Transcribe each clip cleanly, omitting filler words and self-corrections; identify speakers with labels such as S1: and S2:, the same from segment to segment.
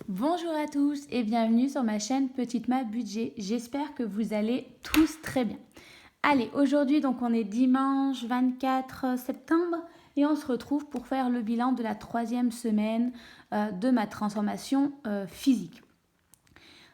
S1: Bonjour à tous et bienvenue sur ma chaîne Petite Ma Budget. J'espère que vous allez tous très bien. Allez, aujourd'hui donc on est dimanche 24 septembre et on se retrouve pour faire le bilan de la 3e semaine de ma transformation physique.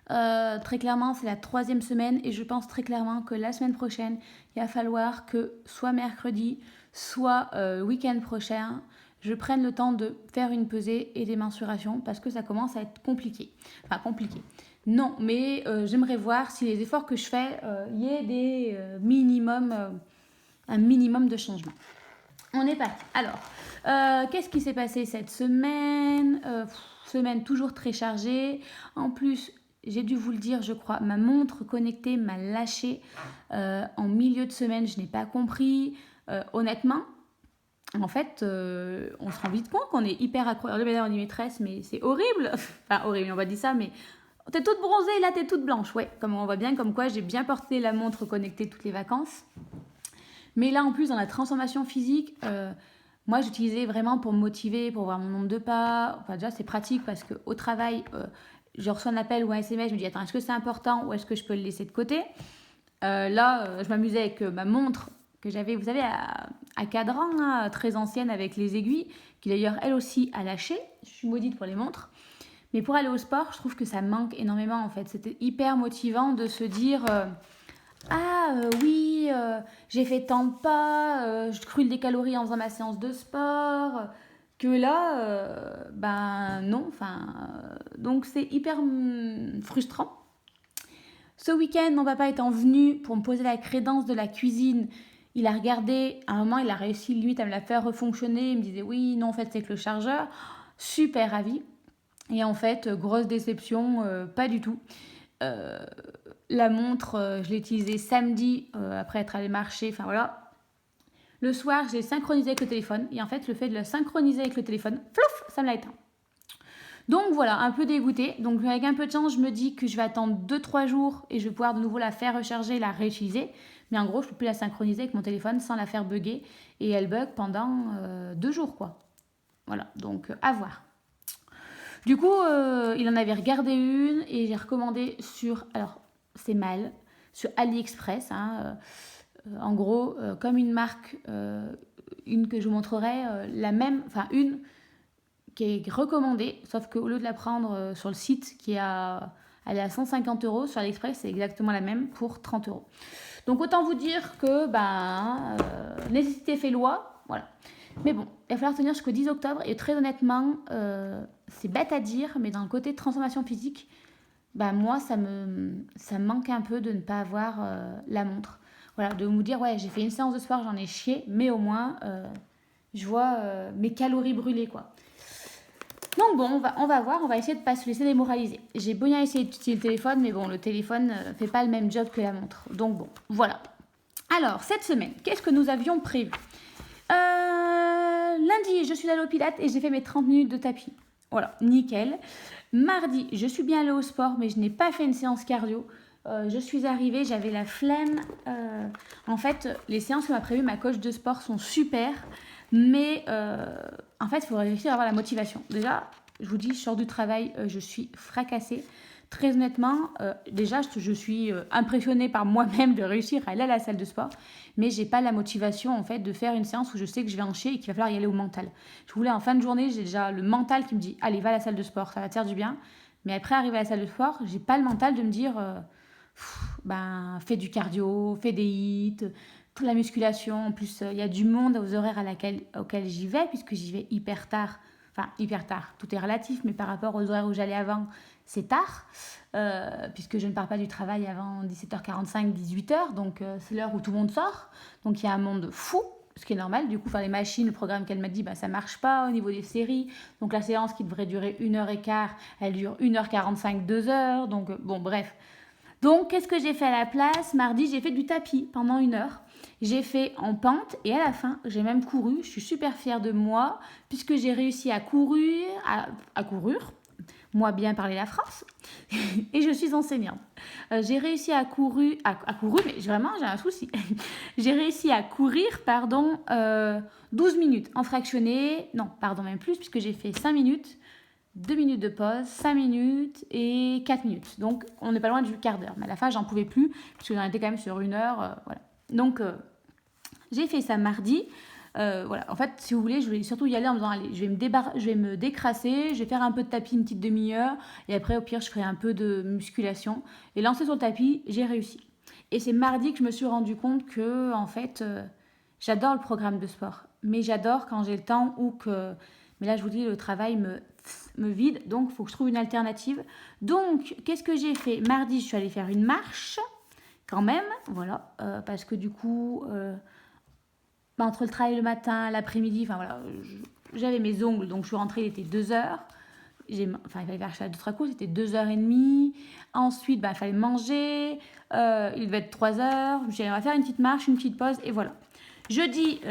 S1: Très clairement, c'est la 3e semaine et je pense très clairement que la semaine prochaine, il va falloir que soit mercredi, soit week-end prochain, je prenne le temps de faire une pesée et des mensurations parce que ça commence à être compliqué. Enfin, compliqué. Non, mais j'aimerais voir si les efforts que je fais, il y ait des un minimum de changement. On est parti. Alors, qu'est-ce qui s'est passé cette semaine Semaine toujours très chargée. En plus, j'ai dû vous le dire, je crois, ma montre connectée m'a lâché en milieu de semaine. Je n'ai pas compris. Honnêtement, en fait, on se rend vite compte qu'on est hyper accro. Alors, on dit maîtresse, mais c'est horrible. Enfin, horrible, on va dire ça, mais t'es toute bronzée, là, t'es toute blanche. Ouais, comme on voit bien, comme quoi j'ai bien porté la montre connectée toutes les vacances. Mais là, en plus, dans la transformation physique, moi, j'utilisais vraiment pour me motiver, pour voir mon nombre de pas. Enfin, déjà, c'est pratique parce qu'au travail, je reçois un appel ou un SMS, je me dis, attends, est-ce que c'est important ou est-ce que je peux le laisser de côté je m'amusais avec ma montre que j'avais, vous savez, à cadran, hein, très ancienne avec les aiguilles, qui d'ailleurs, elle aussi, a lâché. Je suis maudite pour les montres. Mais pour aller au sport, je trouve que ça me manque énormément, en fait. C'était hyper motivant de se dire... oui, j'ai fait tant de pas, je brûle des calories en faisant ma séance de sport, que là, ben non, donc c'est hyper frustrant. Ce week-end, mon papa étant venu pour me poser la crédence de la cuisine, il a regardé, à un moment il a réussi limite à me la faire refonctionner, il me disait oui, non en fait c'est que le chargeur, super ravi, et en fait grosse déception, pas du tout. La montre, je l'ai utilisée samedi après être allée marcher. Enfin voilà. Le soir, je l'ai synchronisée avec le téléphone. Et en fait, le fait de la synchroniser avec le téléphone, flouf, ça me l'a éteint. Donc voilà, un peu dégoûtée. Donc avec un peu de chance, je me dis que je vais attendre 2-3 jours et je vais pouvoir de nouveau la faire recharger et la réutiliser. Mais en gros, je ne peux plus la synchroniser avec mon téléphone sans la faire bugger. Et elle bug pendant 2 jours, quoi. Voilà, donc à voir. Du coup, il en avait regardé une et j'ai recommandé sur... Alors, c'est mal, sur AliExpress. Hein, en gros, comme une marque, une que je vous montrerai, la même, enfin une qui est recommandée, sauf qu'au lieu de la prendre sur le site elle est à 150 euros, sur AliExpress, c'est exactement la même pour 30 euros. Donc autant vous dire que nécessité fait loi, voilà. Mais bon, il va falloir tenir jusqu'au 10 octobre et très honnêtement, c'est bête à dire, mais dans le côté de transformation physique, moi, ça me manque un peu de ne pas avoir la montre. Voilà, de me dire, ouais, j'ai fait une séance de sport, j'en ai chié, mais au moins, je vois mes calories brûlées, quoi. Donc bon, on va voir, on va essayer de ne pas se laisser démoraliser. J'ai bien essayé d'utiliser le téléphone, mais bon, le téléphone ne fait pas le même job que la montre. Donc bon, voilà. Alors, cette semaine, qu'est-ce que nous avions prévu Lundi, je suis allée au Pilates et j'ai fait mes 30 minutes de tapis. Voilà, nickel. Mardi, je suis bien allée au sport, mais je n'ai pas fait une séance cardio. Je suis arrivée, j'avais la flemme. En fait, les séances que m'a prévues ma coach de sport sont super, mais en fait, il faut réussir à avoir la motivation. Déjà, je vous dis, je sors du travail, je suis fracassée. Très honnêtement, déjà, je suis impressionnée par moi-même de réussir à aller à la salle de sport, mais j'ai pas la motivation en fait de faire une séance où je sais que je vais en chier et qu'il va falloir y aller au mental. Je voulais en fin de journée, j'ai déjà le mental qui me dit allez, va à la salle de sport, ça va te faire du bien. Mais après, arriver à la salle de sport, j'ai pas le mental de me dire fais du cardio, fais des hits, toute la musculation. En plus, il y a du monde aux horaires auxquels j'y vais, puisque j'y vais hyper tard. Enfin, hyper tard, tout est relatif, mais par rapport aux horaires où j'allais avant, c'est tard, puisque je ne pars pas du travail avant 17h45, 18h, donc c'est l'heure où tout le monde sort. Donc il y a un monde fou, ce qui est normal. Du coup, faire les machines, le programme qu'elle m'a dit, ça ne marche pas au niveau des séries. Donc la séance qui devrait durer 1h15, elle dure 1h45, 2h. Donc bon, bref. Donc qu'est-ce que j'ai fait à la place ? Mardi, j'ai fait du tapis pendant 1 heure. J'ai fait en pente et à la fin, j'ai même couru. Je suis super fière de moi puisque j'ai réussi à courir, moi bien parler la France, et je suis enseignante. J'ai réussi à courir, mais vraiment j'ai un souci. J'ai réussi à courir, 12 minutes en fractionné, non, pardon, même plus, puisque j'ai fait 5 minutes, 2 minutes de pause, 5 minutes et 4 minutes. Donc, on n'est pas loin du quart d'heure. Mais à la fin, j'en pouvais plus, puisque j'en étais quand même sur 1 heure. Voilà. Donc, j'ai fait ça mardi. Voilà. En fait, si vous voulez, je vais surtout y aller en me disant, allez, je vais me décrasser, je vais faire un peu de tapis une petite demi-heure, et après, au pire, je ferai un peu de musculation. Et lancer sur le tapis, j'ai réussi. Et c'est mardi que je me suis rendu compte que, en fait, j'adore le programme de sport. Mais j'adore quand j'ai le temps ou que... Mais là, je vous dis, le travail me vide, donc il faut que je trouve une alternative. Donc, qu'est-ce que j'ai fait? Mardi, je suis allée faire une marche, quand même, voilà, parce que du coup... entre le travail le matin, l'après-midi, enfin voilà, j'avais mes ongles, donc je suis rentrée, il était 2 heures. Enfin, il fallait faire à 2-3 coups, c'était 2 h 30. Ensuite, il fallait manger, il devait être 3 heures. Je me suis dit, on va faire une petite marche, une petite pause, et voilà. Jeudi,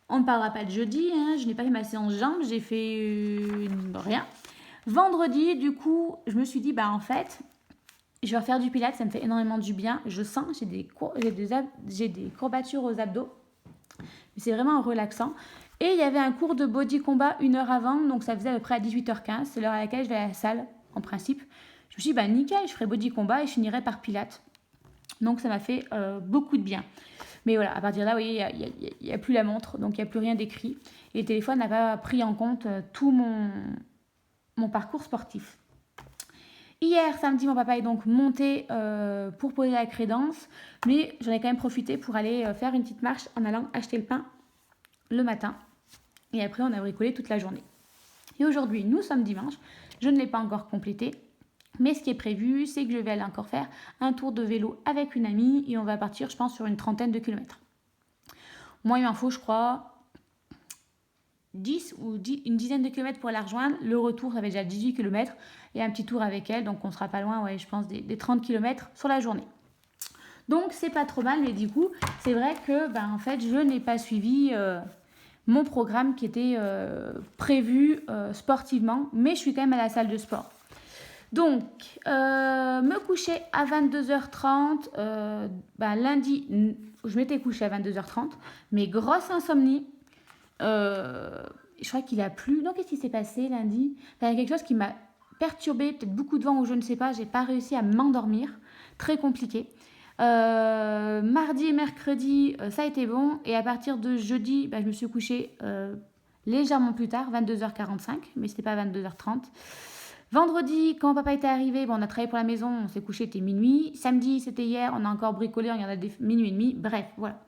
S1: on ne parlera pas de jeudi, hein, je n'ai pas fait ma séance jambes, j'ai fait rien. Vendredi, du coup, je me suis dit, en fait, je vais faire du pilates, ça me fait énormément du bien. Je sens, j'ai des courbatures aux abdos. C'est vraiment relaxant. Et il y avait un cours de body combat 1 heure avant, donc ça faisait à peu près à 18h15. C'est l'heure à laquelle je vais à la salle, en principe. Je me suis dit, nickel, je ferai body combat et je finirai par pilates. Donc ça m'a fait beaucoup de bien. Mais voilà, à partir de là, vous voyez, il n'y a plus la montre, donc il n'y a plus rien d'écrit. Et le téléphone n'a pas pris en compte tout mon parcours sportif. Hier, samedi, mon papa est donc monté pour poser la crédence, mais j'en ai quand même profité pour aller faire une petite marche en allant acheter le pain le matin. Et après, on a bricolé toute la journée. Et aujourd'hui, nous sommes dimanche. Je ne l'ai pas encore complété. Mais ce qui est prévu, c'est que je vais aller encore faire un tour de vélo avec une amie. Et on va partir, je pense, sur une trentaine de kilomètres. Moi, il m'en faut, je crois, 10 ou une dizaine de kilomètres pour la rejoindre. Le retour, ça fait déjà 18 kilomètres. Et un petit tour avec elle. Donc, on sera pas loin, ouais, je pense, des 30 kilomètres sur la journée. Donc, c'est pas trop mal. Mais du coup, c'est vrai que, en fait, je n'ai pas suivi... mon programme qui était prévu sportivement, mais je suis quand même à la salle de sport. Donc, me coucher à 22h30, lundi, je m'étais couchée à 22h30, mais grosse insomnie. Je crois qu'il a plu. Non, qu'est-ce qui s'est passé lundi? Il y a quelque chose qui m'a perturbée, peut-être beaucoup de vent ou je ne sais pas, j'ai pas réussi à m'endormir. Très compliqué. Mardi et mercredi, ça a été bon. Et à partir de jeudi, je me suis couchée légèrement plus tard, 22h45, mais c'était pas 22h30. Vendredi, quand papa était arrivé, on a travaillé pour la maison, on s'est couché, c'était minuit. Samedi, c'était hier, on a encore bricolé, on regardait minuit et demi. Bref, voilà.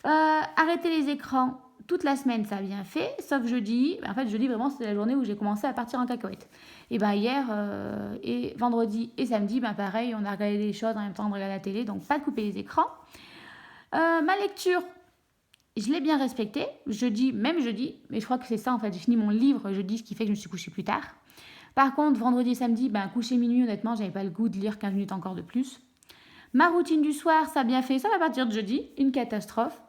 S1: Arrêter les écrans toute la semaine, ça a bien fait, sauf jeudi. En fait, jeudi, vraiment, c'était la journée où j'ai commencé à partir en cacahuète. Et hier, et vendredi et samedi, pareil, on a regardé des choses en même temps de regarder la télé, donc pas de couper les écrans. Ma lecture, je l'ai bien respectée, même jeudi, mais je crois que c'est ça, en fait, j'ai fini mon livre jeudi, ce qui fait que je me suis couchée plus tard. Par contre, vendredi et samedi, coucher minuit, honnêtement, j'avais pas le goût de lire 15 minutes encore de plus. Ma routine du soir, ça a bien fait, ça va partir de jeudi, une catastrophe.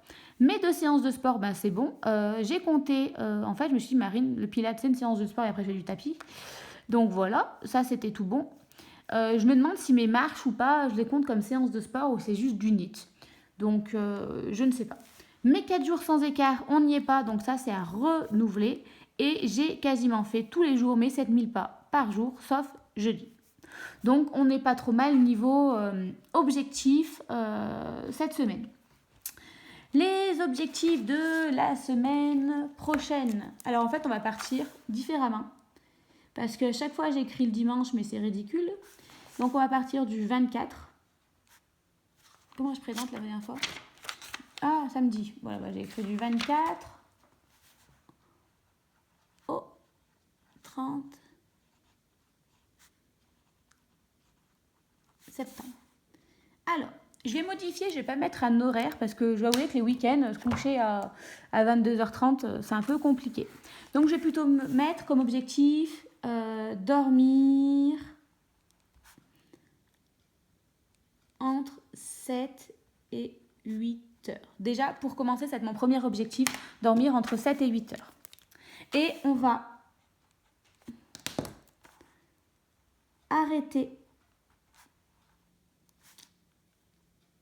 S1: Mes 2 séances de sport, c'est bon. J'ai compté, en fait, je me suis dit, Marine, le pilates, c'est une séance de sport et après, je fais du tapis. Donc voilà, ça, c'était tout bon. Je me demande si mes marches ou pas, je les compte comme séance de sport ou c'est juste du NEAT. Donc, je ne sais pas. Mes 4 jours sans écart, on n'y est pas, donc ça, c'est à renouveler. Et j'ai quasiment fait tous les jours mes 7000 pas par jour, sauf jeudi. Donc, on n'est pas trop mal niveau objectif cette semaine. Les objectifs de la semaine prochaine. Alors, en fait, on va partir différemment. Parce que chaque fois, j'écris le dimanche, mais c'est ridicule. Donc, on va partir du 24. Comment je présente la dernière fois? Ah, samedi. Voilà, j'ai écrit du 24 au 30 septembre. Alors, je vais modifier, je vais pas mettre un horaire parce que je dois avouer que les week-ends, se coucher à 22h30, c'est un peu compliqué. Donc, je vais plutôt mettre comme objectif dormir entre 7 et 8 heures. Déjà, pour commencer, c'est mon premier objectif, dormir entre 7 et 8 heures. Et on va arrêter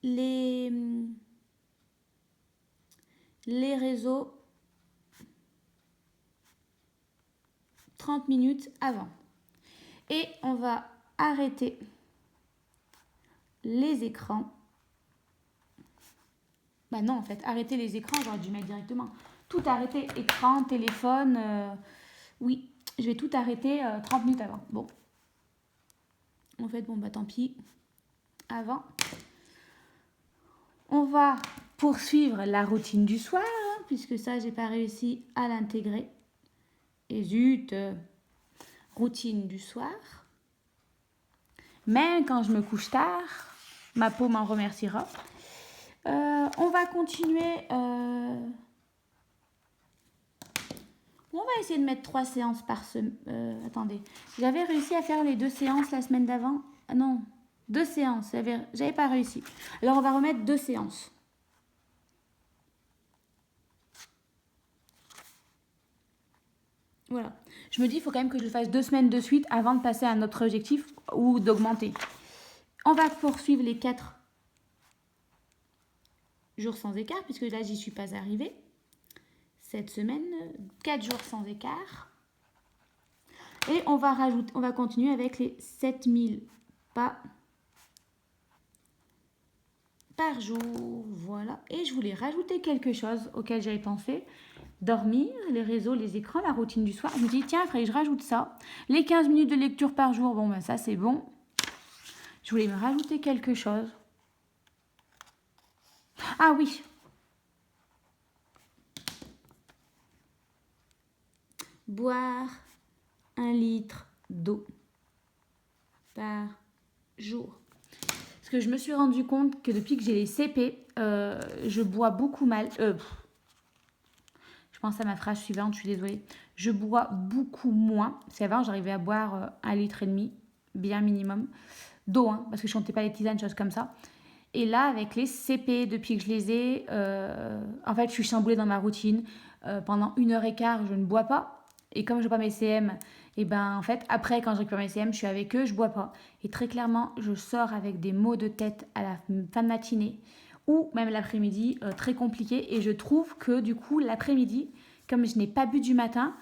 S1: les réseaux 30 minutes avant. Et on va arrêter les écrans. Bah non, en fait, arrêter les écrans, j'aurais dû mettre directement. Tout arrêter, écran, téléphone. Oui, je vais tout arrêter 30 minutes avant. Bon. En fait, bon, bah tant pis. Avant. On va poursuivre la routine du soir, hein, puisque ça, j'ai pas réussi à l'intégrer. Et zut, routine du soir. Même quand je me couche tard, ma peau m'en remerciera. On va continuer. On va essayer de mettre 3 séances par semaine. Attendez, j'avais réussi à faire les 2 séances la semaine d'avant. Ah non, 2 séances. J'avais pas réussi. Alors on va remettre 2 séances. Voilà. Je me dis, il faut quand même que je le fasse 2 semaines de suite avant de passer à notre objectif ou d'augmenter. On va poursuivre les 4 jours sans écart, puisque là, j'y suis pas arrivée. Cette semaine, 4 jours sans écart. Et on va continuer avec les 7000 pas par jour. Voilà. Et je voulais rajouter quelque chose auquel j'avais pensé. Dormir, les réseaux, les écrans, la routine du soir. Je me dis, tiens, il faudrait que je rajoute ça. Les 15 minutes de lecture par jour, bon, ben ça, c'est bon. Je voulais me rajouter quelque chose. Ah oui. Boire 1 litre d'eau par jour. Parce que je me suis rendu compte que depuis que j'ai les CP, je bois beaucoup mal. Je pense à ma phrase suivante, je suis désolée. Je bois beaucoup moins. C'est avant, j'arrivais à boire 1,5 litre, bien minimum, d'eau, hein, parce que je ne chantais pas les tisanes, choses comme ça. Et là, avec les CP, depuis que je les ai, en fait, je suis chamboulée dans ma routine. Pendant 1h15, je ne bois pas. Et comme je n'ai pas mes CM, et ben en fait, après, quand je récupère mes CM, je suis avec eux, je ne bois pas. Et très clairement, je sors avec des maux de tête à la fin de matinée ou même l'après-midi, très compliqué. Et je trouve que du coup, l'après-midi, comme je n'ai pas bu du matin,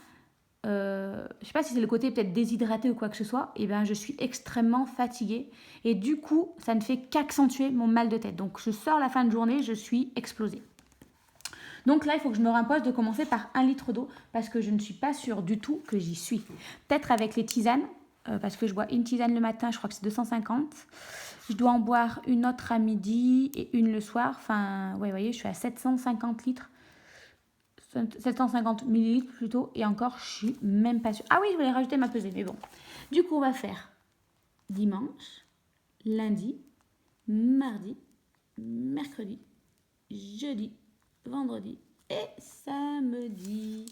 S1: je ne sais pas si c'est le côté peut-être déshydraté ou quoi que ce soit, et ben je suis extrêmement fatiguée. Et du coup, ça ne fait qu'accentuer mon mal de tête. Donc je sors la fin de journée, je suis explosée. Donc là, il faut que je me rimpose de commencer par 1 litre d'eau parce que je ne suis pas sûre du tout que j'y suis. Peut-être avec les tisanes, parce que je bois une tisane le matin, je crois que c'est 250. Je dois en boire une autre à midi et une le soir. Enfin, ouais, vous voyez, je suis à 750 litres. 750 millilitres plutôt. Et encore, je suis même pas sûre. Ah oui, je voulais rajouter ma pesée, mais bon. Du coup, on va faire dimanche, lundi, mardi, mercredi, jeudi, vendredi et samedi.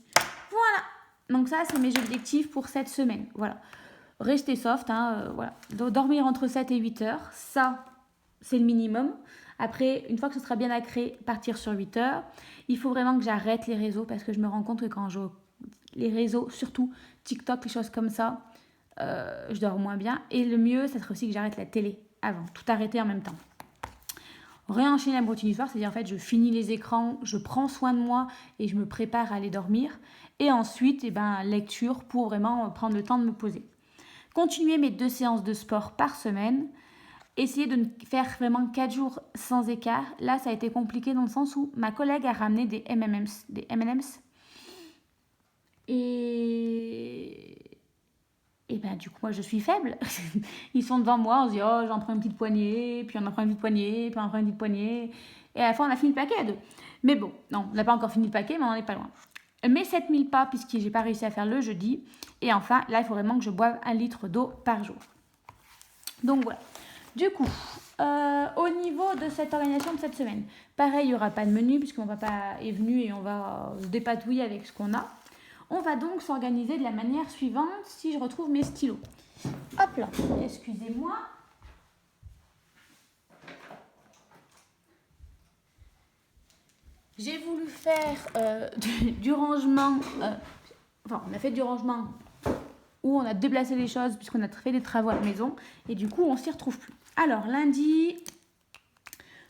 S1: Voilà. Donc ça, c'est mes objectifs pour cette semaine. Voilà. Rester soft, hein, voilà. Dormir entre 7 et 8 heures, ça, c'est le minimum. Après, une fois que ce sera bien ancré, partir sur 8 heures. Il faut vraiment que j'arrête les réseaux parce que je me rends compte que quand je... Les réseaux, surtout TikTok, les choses comme ça, je dors moins bien. Et le mieux, ça serait aussi que j'arrête la télé avant. Tout arrêter en même temps. Réenchaîner la routine du soir, c'est-à-dire en fait, je finis les écrans, je prends soin de moi et je me prépare à aller dormir. Et ensuite, lecture pour vraiment prendre le temps de me poser. Continuer mes 2 séances de sport par semaine. Essayer de faire vraiment 4 jours sans écart. Là, ça a été compliqué dans le sens où ma collègue a ramené des M&M's. Et ben, du coup, moi, je suis faible. Ils sont devant moi, on se dit, oh, j'en prends une petite poignée, puis on en prend une petite poignée, puis on en prend une petite poignée. Et à la fin, on a fini le paquet à 2. Mais bon, non, on n'a pas encore fini le paquet, mais on n'en est pas loin. Mes 7000 pas, puisque j'ai pas réussi à faire le jeudi. Et enfin, là, il faut vraiment que je boive 1 litre d'eau par jour. Donc voilà. Du coup, au niveau de cette organisation de cette semaine, pareil, il n'y aura pas de menu puisque mon papa est venu et on va se dépatouiller avec ce qu'on a. On va donc s'organiser de la manière suivante si je retrouve mes stylos. Hop là, excusez-moi. J'ai voulu faire du rangement. On a fait du rangement où on a déplacé les choses puisqu'on a fait des travaux à la maison et du coup on s'y retrouve plus. Alors lundi,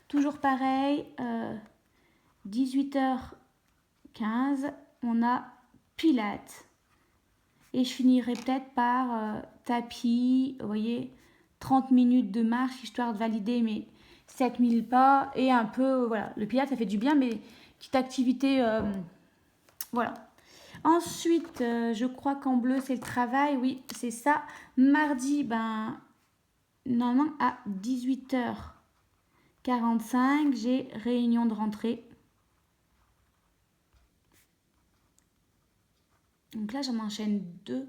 S1: toujours pareil, 18h15, on a Pilates. Et je finirai peut-être par tapis, vous voyez, 30 minutes de marche, histoire de valider mes 7000 pas. Et un peu, voilà, le pilates, ça fait du bien, mais petite activité, voilà. Ensuite, je crois qu'en bleu, c'est le travail. Oui, c'est ça. Mardi, ben, normalement, à 18h45, j'ai réunion de rentrée. Donc là, j'en enchaîne deux.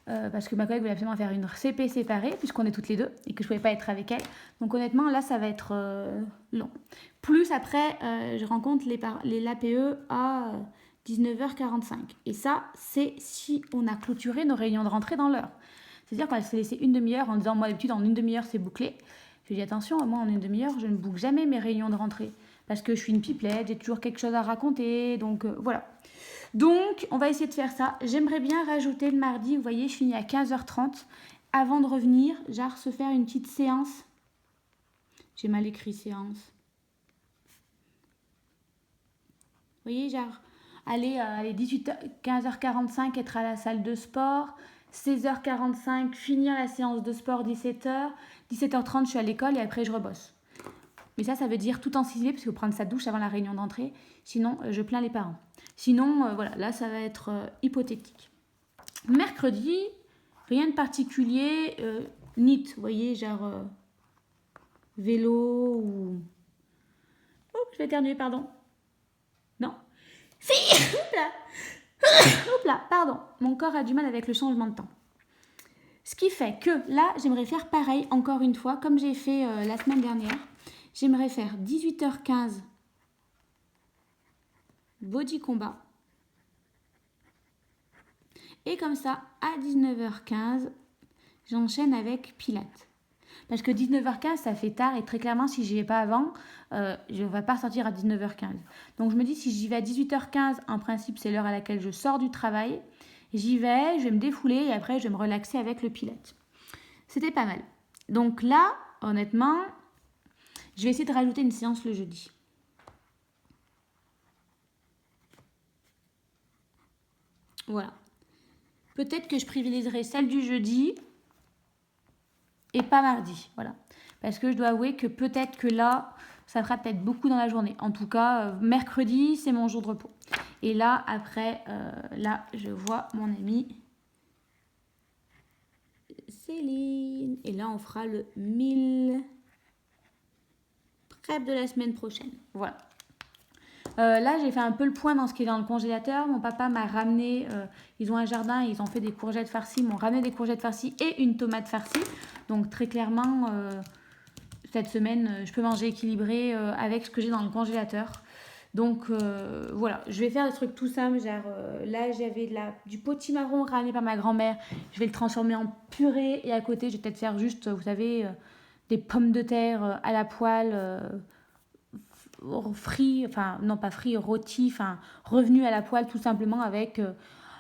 S1: Parce que ma collègue voulait absolument faire une CP séparée, puisqu'on est toutes les deux, et que je ne pouvais pas être avec elle. Donc honnêtement, là, ça va être long. Plus après, je rencontre les l'APE à 19h45. Et ça, c'est si on a clôturé nos réunions de rentrée dans l'heure. C'est-à-dire qu'on s'est laissé une demi-heure en disant, moi d'habitude, en une demi-heure, c'est bouclé. Je dis, attention, moi, en une demi-heure, je ne boucle jamais mes réunions de rentrée. Parce que je suis une pipelette, j'ai toujours quelque chose à raconter, donc voilà. Donc, on va essayer de faire ça. J'aimerais bien rajouter le mardi, vous voyez, je finis à 15h30. Avant de revenir, genre se faire une petite séance. J'ai mal écrit séance. Vous voyez, genre, aller 15h45, être à la salle de sport. 16h45, finir la séance de sport 17h. 17h30, je suis à l'école et après, je rebosse. Mais ça veut dire tout en ciselé, parce qu'il faut prendre sa douche avant la réunion d'entrée. Sinon, je plains les parents. Sinon, voilà, là, ça va être hypothétique. Mercredi, rien de particulier. NEAT, vous voyez, genre vélo ou... Oh, je vais éternuer, pardon. Non. Si. Oups là. Oups là, pardon. Mon corps a du mal avec le changement de temps. Ce qui fait que là, j'aimerais faire pareil, encore une fois, comme j'ai fait la semaine dernière. J'aimerais faire 18h15 body combat. Et comme ça, à 19h15, j'enchaîne avec pilates. Parce que 19h15, ça fait tard et très clairement, si j'y vais pas avant, je ne vais pas sortir à 19h15. Donc je me dis, si j'y vais à 18h15, en principe, c'est l'heure à laquelle je sors du travail. J'y vais, je vais me défouler et après, je vais me relaxer avec le pilates. C'était pas mal. Donc là, honnêtement, je vais essayer de rajouter une séance le jeudi. Voilà. Peut-être que je privilégierai celle du jeudi et pas mardi. Voilà. Parce que je dois avouer que peut-être que là, ça fera peut-être beaucoup dans la journée. En tout cas, mercredi, c'est mon jour de repos. Et là, après, là, je vois mon amie Céline. Et là, on fera le 1000 prep de la semaine prochaine. Voilà. Là, j'ai fait un peu le point dans ce qui est dans le congélateur. Mon papa m'a ramené, ils ont un jardin, ils ont fait des courgettes farcies, ils m'ont ramené des courgettes farcies et une tomate farcie. Donc très clairement, cette semaine, je peux manger équilibré avec ce que j'ai dans le congélateur. Donc voilà, je vais faire des trucs tout simples. Genre, là, j'avais du potimarron ramené par ma grand-mère. Je vais le transformer en purée. Et à côté, je vais peut-être faire juste, vous savez, des pommes de terre à la poêle. Frit, enfin non pas frit, rôti, enfin revenu à la poêle tout simplement avec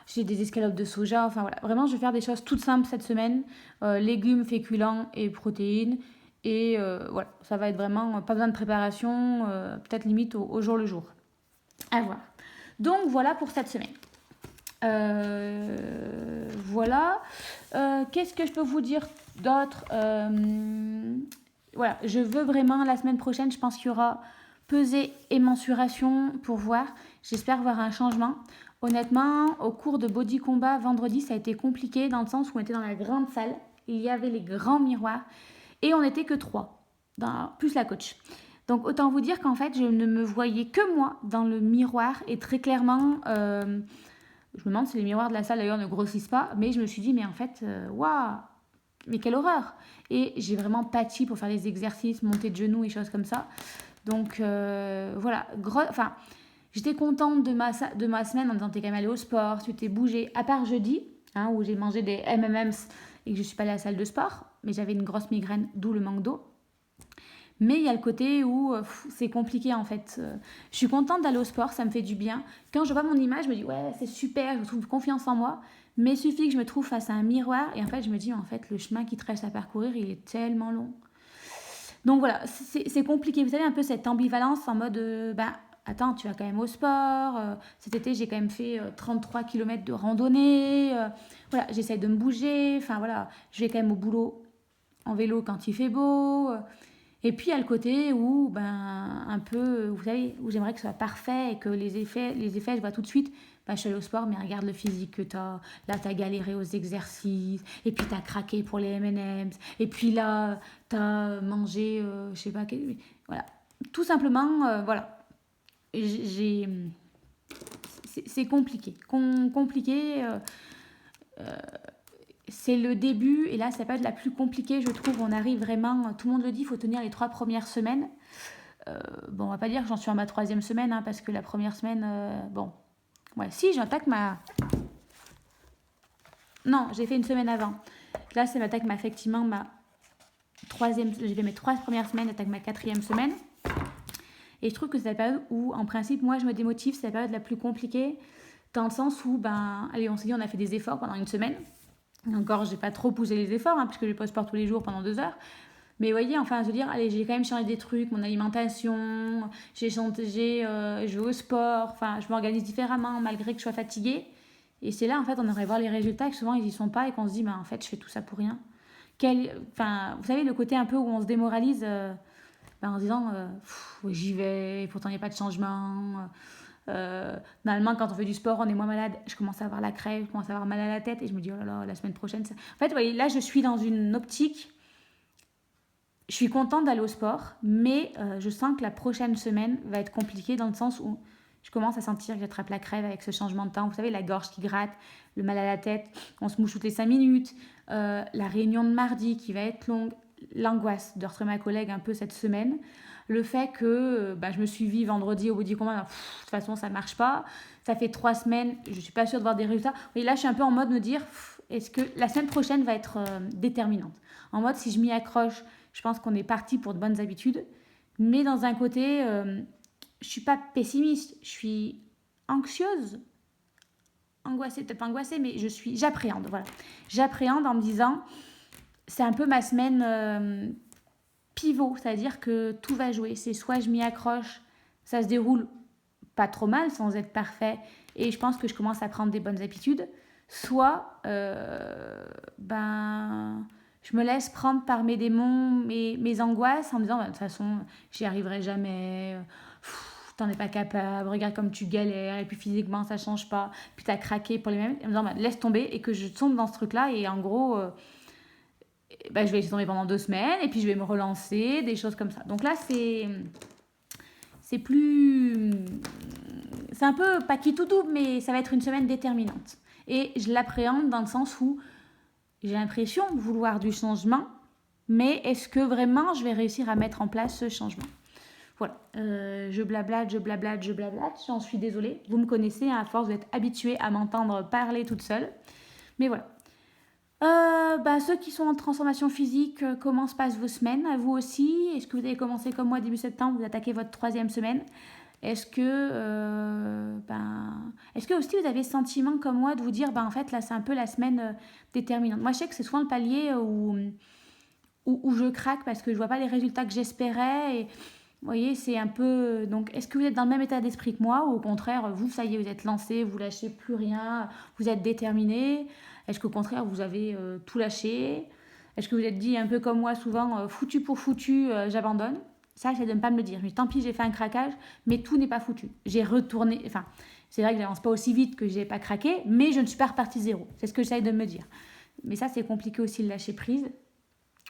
S1: j'ai des escalopes de soja, enfin voilà, vraiment je vais faire des choses toutes simples cette semaine, légumes, féculents et protéines et voilà, ça va être vraiment pas besoin de préparation, peut-être limite au jour le jour. À voir. Donc voilà pour cette semaine. Voilà. Qu'est-ce que je peux vous dire d'autre? Voilà, je veux vraiment la semaine prochaine, je pense qu'il y aura pesée et mensuration pour voir. J'espère voir un changement. Honnêtement, au cours de Body Combat, vendredi, ça a été compliqué dans le sens où on était dans la grande salle. Il y avait les grands miroirs et on n'était que 3, plus la coach. Donc autant vous dire qu'en fait, je ne me voyais que moi dans le miroir et très clairement, je me demande si les miroirs de la salle d'ailleurs ne grossissent pas, mais je me suis dit, mais en fait, waouh, mais quelle horreur! Et j'ai vraiment pâti pour faire des exercices, monter de genoux et choses comme ça. Donc voilà, enfin, j'étais contente de ma semaine en disant t'es quand même allée au sport, tu t'es bougé, à part jeudi, hein, où j'ai mangé des M&M's et que je suis pas allée à la salle de sport, mais j'avais une grosse migraine, d'où le manque d'eau. Mais il y a le côté où c'est compliqué en fait. Je suis contente d'aller au sport, ça me fait du bien. Quand je vois mon image, je me dis ouais c'est super, je trouve confiance en moi. Mais il suffit que je me trouve face à un miroir et en fait je me dis en fait le chemin qui te reste à parcourir il est tellement long. Donc voilà, c'est compliqué. Vous savez un peu cette ambivalence en mode attends, tu vas quand même au sport. Cet été, j'ai quand même fait 33 km de randonnée. voilà, j'essaye de me bouger. Enfin voilà, je vais quand même au boulot en vélo quand il fait beau. Et puis il y a le côté où, ben, un peu, vous savez, où j'aimerais que ce soit parfait et que les effets je vois tout de suite. Ben, je suis allée au sport, mais regarde le physique que t'as. Là, t'as galéré aux exercices. Et puis, t'as craqué pour les M&M's. Et puis là, t'as mangé, je sais pas, voilà. Tout simplement, voilà. J'ai... C'est compliqué. Compliqué. C'est le début, et là, c'est pas de la plus compliquée, je trouve. On arrive vraiment, tout le monde le dit, il faut tenir les 3 premières semaines. Bon, on va pas dire que j'en suis à ma 3e semaine, hein, parce que la première semaine, bon, ouais, si, j'attaque ma... Non, j'ai fait une semaine avant. Là, ça m'attaque effectivement ma 3e... J'ai fait mes 3 premières semaines, j'attaque ma 4e semaine. Et je trouve que c'est la période où, en principe, moi, je me démotive. C'est la période la plus compliquée, dans le sens où, ben, allez, on s'est dit, on a fait des efforts pendant une semaine. Et encore, j'ai pas trop poussé les efforts, hein, puisque je vais pas au sport tous les jours pendant 2 heures. Mais vous voyez, enfin, se dire, allez, j'ai quand même changé des trucs, mon alimentation, je vais au sport, enfin, je m'organise différemment, malgré que je sois fatiguée. Et c'est là, en fait, on aimerait voir les résultats, que souvent, ils y sont pas, et qu'on se dit, ben, en fait, je fais tout ça pour rien. Enfin, vous savez, le côté un peu où on se démoralise, ben, en se disant, j'y vais, pourtant, il n'y a pas de changement. Normalement, quand on fait du sport, on est moins malade. Je commence à avoir la crève, je commence à avoir mal à la tête, et je me dis, oh là là, la semaine prochaine. Ça... En fait, vous voyez, là, je suis dans une optique. Je suis contente d'aller au sport, mais je sens que la prochaine semaine va être compliquée dans le sens où je commence à sentir que j'attrape la crève avec ce changement de temps. Vous savez, la gorge qui gratte, le mal à la tête, on se mouche toutes les 5 minutes, la réunion de mardi qui va être longue, l'angoisse de retrouver ma collègue un peu cette semaine, le fait que je me suis vue vendredi au bout du combat, de toute façon ça ne marche pas, ça fait 3 semaines, je ne suis pas sûre de voir des résultats. Et là je suis un peu en mode me dire, est-ce que la semaine prochaine va être déterminante. En mode si je m'y accroche, je pense qu'on est parti pour de bonnes habitudes. Mais dans un côté, je ne suis pas pessimiste, je suis anxieuse. Angoissée, peut-être pas angoissée, mais j'appréhende. Voilà. J'appréhende en me disant, c'est un peu ma semaine pivot, c'est-à-dire que tout va jouer. C'est soit je m'y accroche, ça se déroule pas trop mal sans être parfait, et je pense que je commence à prendre des bonnes habitudes. Soit, je me laisse prendre par mes démons, mes angoisses, en me disant, de toute façon, j'y arriverai jamais, t'en es pas capable, regarde comme tu galères, et puis physiquement, ça change pas, puis t'as craqué pour les mêmes, en me disant, laisse tomber, et que je tombe dans ce truc-là, et en gros, je vais laisser tomber pendant 2 semaines, et puis je vais me relancer, des choses comme ça. Donc là, c'est plus... C'est un peu, pas qui tout double, mais ça va être une semaine déterminante. Et je l'appréhende dans le sens où j'ai l'impression de vouloir du changement, mais est-ce que vraiment je vais réussir à mettre en place ce changement? Voilà, je blablate, j'en suis désolée. Vous me connaissez, hein, à force vous êtes habitués à m'entendre parler toute seule. Mais voilà. Ceux qui sont en transformation physique, comment se passent vos semaines? À vous aussi? Est-ce que vous avez commencé comme moi début septembre, vous attaquez votre 3e semaine? Est-ce que aussi vous avez le sentiment comme moi de vous dire, en fait là c'est un peu la semaine déterminante. Moi je sais que c'est souvent le palier où je craque parce que je vois pas les résultats que j'espérais, et vous voyez, c'est un peu... Donc, est-ce que vous êtes dans le même état d'esprit que moi, ou au contraire, vous, ça y est, vous êtes lancé, vous lâchez plus rien, vous êtes déterminé? Est-ce qu'au contraire, vous avez tout lâché? Est-ce que vous êtes dit un peu comme moi, souvent, foutu pour foutu, j'abandonne? Ça, j'essaie de ne pas me le dire. Mais tant pis, j'ai fait un craquage, mais tout n'est pas foutu. J'ai retourné... Enfin, c'est vrai que j'avance pas aussi vite que j'ai pas craqué, mais je ne suis pas repartie zéro. C'est ce que j'essaie de me dire. Mais ça, c'est compliqué aussi de lâcher prise.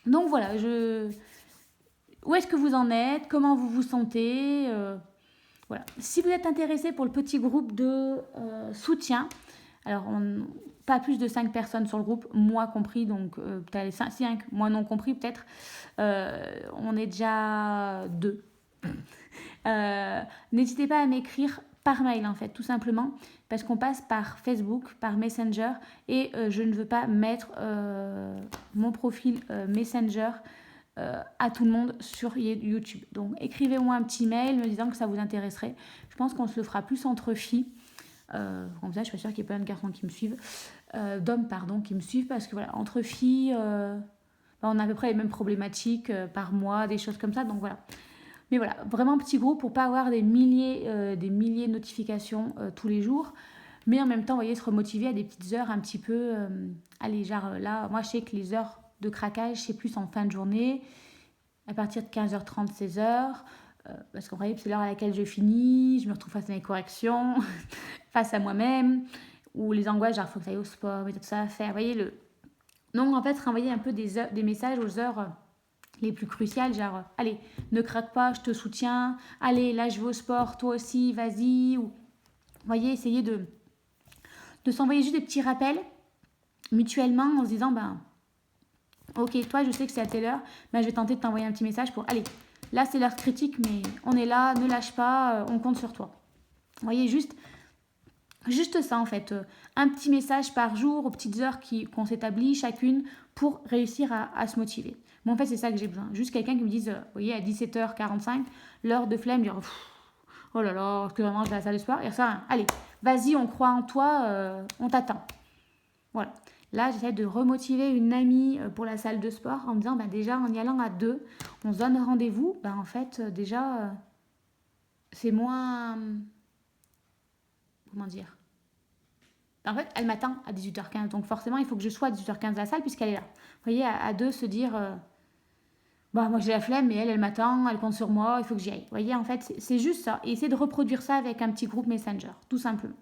S1: Donc voilà, où est-ce que vous en êtes? Comment vous vous sentez? Voilà. Si vous êtes intéressé pour le petit groupe de soutien, alors pas plus de 5 personnes sur le groupe, moi compris, donc peut-être 5, moi non compris peut-être, on est déjà 2. N'hésitez pas à m'écrire par mail en fait, tout simplement, parce qu'on passe par Facebook, par Messenger, et je ne veux pas mettre mon profil Messenger à tout le monde sur YouTube. Donc écrivez-moi un petit mail me disant que ça vous intéresserait. Je pense qu'on se le fera plus entre filles. Comme ça, je suis sûre qu'il y a plein de garçons qui me suivent. D'hommes, pardon, qui me suivent, parce que voilà, entre filles, on a à peu près les mêmes problématiques par mois, des choses comme ça. Donc voilà. Mais voilà, vraiment petit groupe pour pas avoir des milliers de notifications tous les jours. Mais en même temps, vous voyez, se remotiver à des petites heures un petit peu... allez, genre là, moi je sais que les heures de craquage, c'est plus en fin de journée, à partir de 15h30, 16h. Parce qu'en vrai, c'est l'heure à laquelle je finis, je me retrouve face à mes corrections, face à moi-même, ou les angoisses, genre, il faut que tu ailles au sport, mais tout ça à faire. Vous voyez, non, en fait, renvoyer un peu des messages aux heures les plus cruciales, genre, allez, ne craque pas, je te soutiens, allez, là, je vais au sport, toi aussi, vas-y. Ou, vous voyez, essayer de s'envoyer juste des petits rappels mutuellement en se disant, ben, ok, toi, je sais que c'est à telle heure, ben, je vais tenter de t'envoyer un petit message pour, allez, là, c'est l'heure critique, mais on est là, ne lâche pas, on compte sur toi. Vous voyez, juste ça, en fait. Un petit message par jour, aux petites heures qu'on s'établit chacune pour réussir à se motiver. Moi, en fait, c'est ça que j'ai besoin. Juste quelqu'un qui me dise, vous voyez, à 17h45, l'heure de flemme, dire, oh là là, est-ce que vraiment je vais à la salle de sport? Et ça, allez, vas-y, on croit en toi, on t'attend. Voilà. Là, j'essaie de remotiver une amie pour la salle de sport en me disant, bah, déjà, en y allant à deux, on se donne rendez-vous. Bah, en fait, déjà, c'est moins... comment dire? En fait, elle m'attend à 18h15. Donc forcément, il faut que je sois à 18h15 à la salle puisqu'elle est là. Vous voyez, à deux, se dire, bah, moi j'ai la flemme, mais elle m'attend, elle compte sur moi, il faut que j'y aille. Vous voyez, en fait, c'est juste ça. Et essayer de reproduire ça avec un petit groupe Messenger, tout simplement.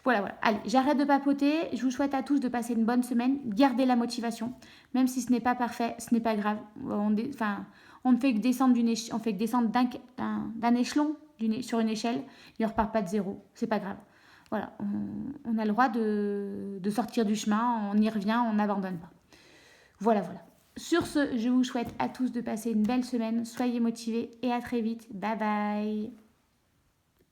S1: Voilà, voilà. Allez, j'arrête de papoter. Je vous souhaite à tous de passer une bonne semaine. Gardez la motivation. Même si ce n'est pas parfait, ce n'est pas grave. On ne fait que descendre on fait que descendre d'un échelon sur une échelle. Il ne repart pas de zéro. C'est pas grave. Voilà, on a le droit de sortir du chemin. On y revient, on n'abandonne pas. Voilà, voilà. Sur ce, je vous souhaite à tous de passer une belle semaine. Soyez motivés et à très vite. Bye bye.